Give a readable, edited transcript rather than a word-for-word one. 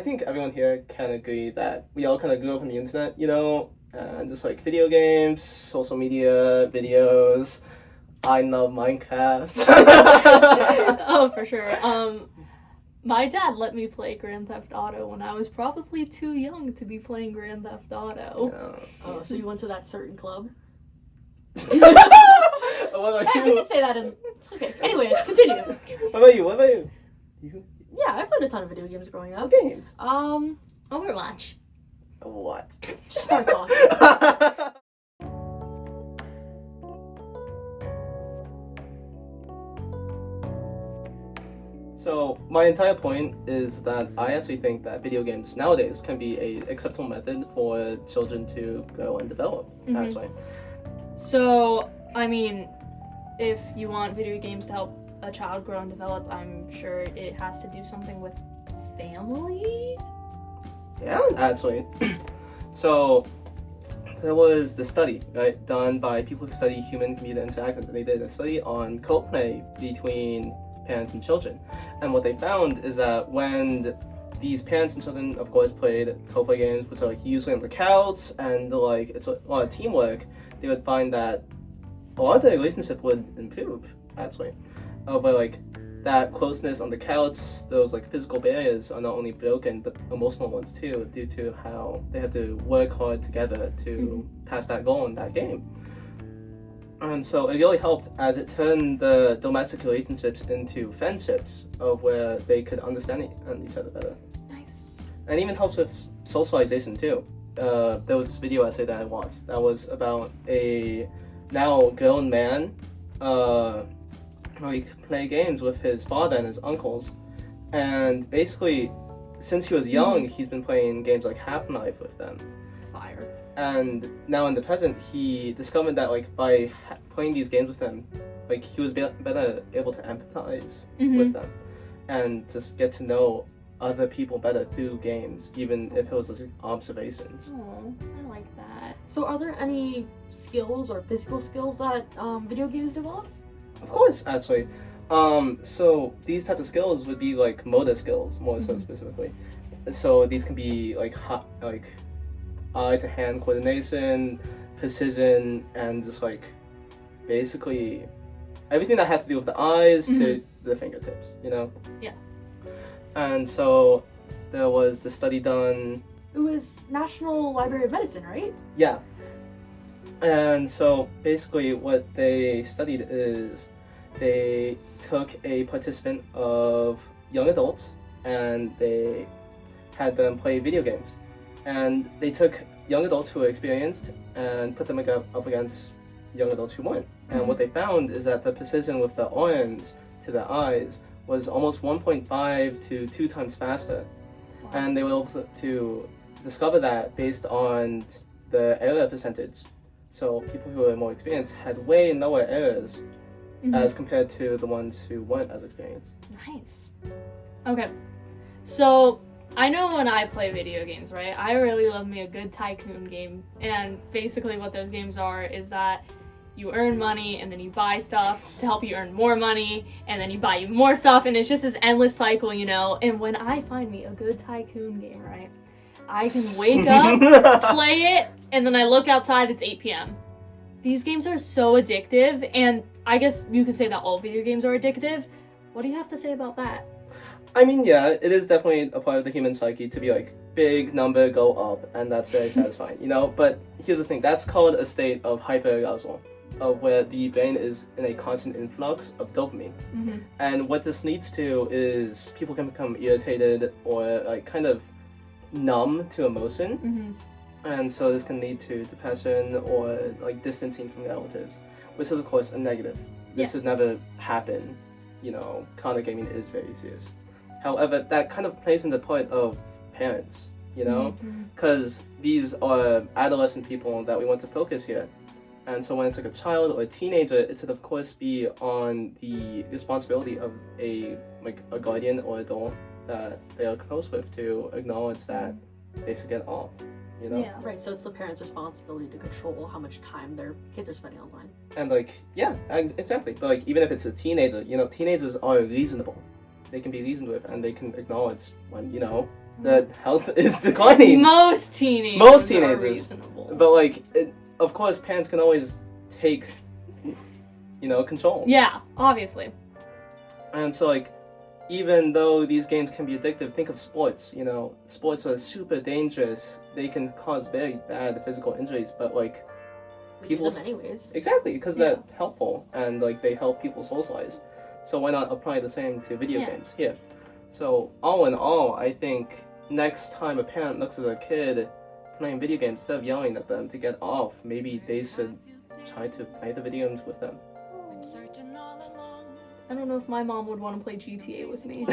I think everyone here can agree that we all kind of grew up on the internet, and just like video games, social media, videos. I love Minecraft. Oh, for sure. My dad let me play Grand Theft Auto when I was probably too young to be playing Grand Theft Auto. Yeah. Oh, so you went to that certain club? What about Hey, we you? can say that in... Okay, anyways, continue. What about you? You? Yeah, I played a ton of video games growing up. Games. Overwatch. What? Just start talking. So my entire point is that I actually think that video games nowadays can be a acceptable method for children to grow and develop. Mhm. Actually, So, I mean, if you want video games to help a child grow and develop, I'm sure it has to do something with family. yeah, actually. So there was the study, right, done by people who study human-computer interactions, and they did a study on co-play between parents and children. And what they found is that when these parents and children, of course, played co-play games, which are like usually on the couch and like it's a lot of teamwork, they would find that a lot of their relationship would improve, actually. But like that closeness on the couch, those like physical barriers are not only broken but emotional ones too, due to how they have to work hard together to pass that goal in that game. And so it really helped as it turned the domestic relationships into friendships of where they could understand each other better. Nice. And even helps with socialization too. There was this video essay that I watched that was about a now grown man where he could play games with his father and his uncles. And basically, since he was young, he's been playing games like Half-Life with them. Fire. And now in the present, he discovered that like by playing these games with them, like he was better able to empathize with them and just get to know other people better through games, even if it was like observations. Oh, I like that. So are there any skills or physical skills that video games develop? Of course, actually. So these type of skills would be like motor skills, more so specifically. So these can be like eye-to-hand coordination, precision, and just like basically everything that has to do with the eyes to the fingertips, Yeah. And so there was the study done. It was National Library of Medicine, right? Yeah. And so basically what they studied is they took a participant of young adults and they had them play video games. And they took young adults who were experienced and put them up against young adults who weren't. And what they found is that the precision with the arms to the eyes was almost 1.5 to 2 times faster. Wow. And they were able to discover that based on the error percentage. So people who were more experienced had way lower errors as compared to the ones who weren't as experienced. Nice. Okay. So, I know when I play video games, right? I really love me a good tycoon game. And basically what those games are is that you earn money and then you buy stuff to help you earn more money and then you buy more stuff and it's just this endless cycle, And when I find me a good tycoon game, right? I can wake up, play it, and then I look outside, it's 8 p.m. These games are so addictive, and I guess you could say that all video games are addictive. What do you have to say about that? I mean, yeah, it is definitely a part of the human psyche to be like, big number, go up, and that's very satisfying, But here's the thing, that's called a state of hyperarousal, of where the brain is in a constant influx of dopamine. And what this leads to is people can become irritated or like kind of numb to emotion. And so this can lead to depression or like distancing from relatives, which is of course a negative. This would never happen, chronic gaming is very serious. However, that kind of plays in the part of parents, because these are adolescent people that we want to focus here. And so when it's like a child or a teenager, it should of course be on the responsibility of a guardian or adult that they are close with to acknowledge that they should get off, Yeah. Right, so it's the parents' responsibility to control how much time their kids are spending online. And exactly. But like even if it's a teenager, teenagers are reasonable. They can be reasoned with and they can acknowledge when, that health is declining. Most teenagers. Most teenagers. Are reasonable. But like, of course, parents can always take, control. Yeah, obviously. And so like, even though these games can be addictive, think of sports. Sports are super dangerous. They can cause very bad physical injuries, but like, We people do them anyways. exactly because they're helpful and like they help people socialize. So why not apply the same to video games here? So all in all, I think next time a parent looks at a kid playing video games, instead of yelling at them to get off, maybe they should try to play the video games with them. I don't know if my mom would want to play GTA with me.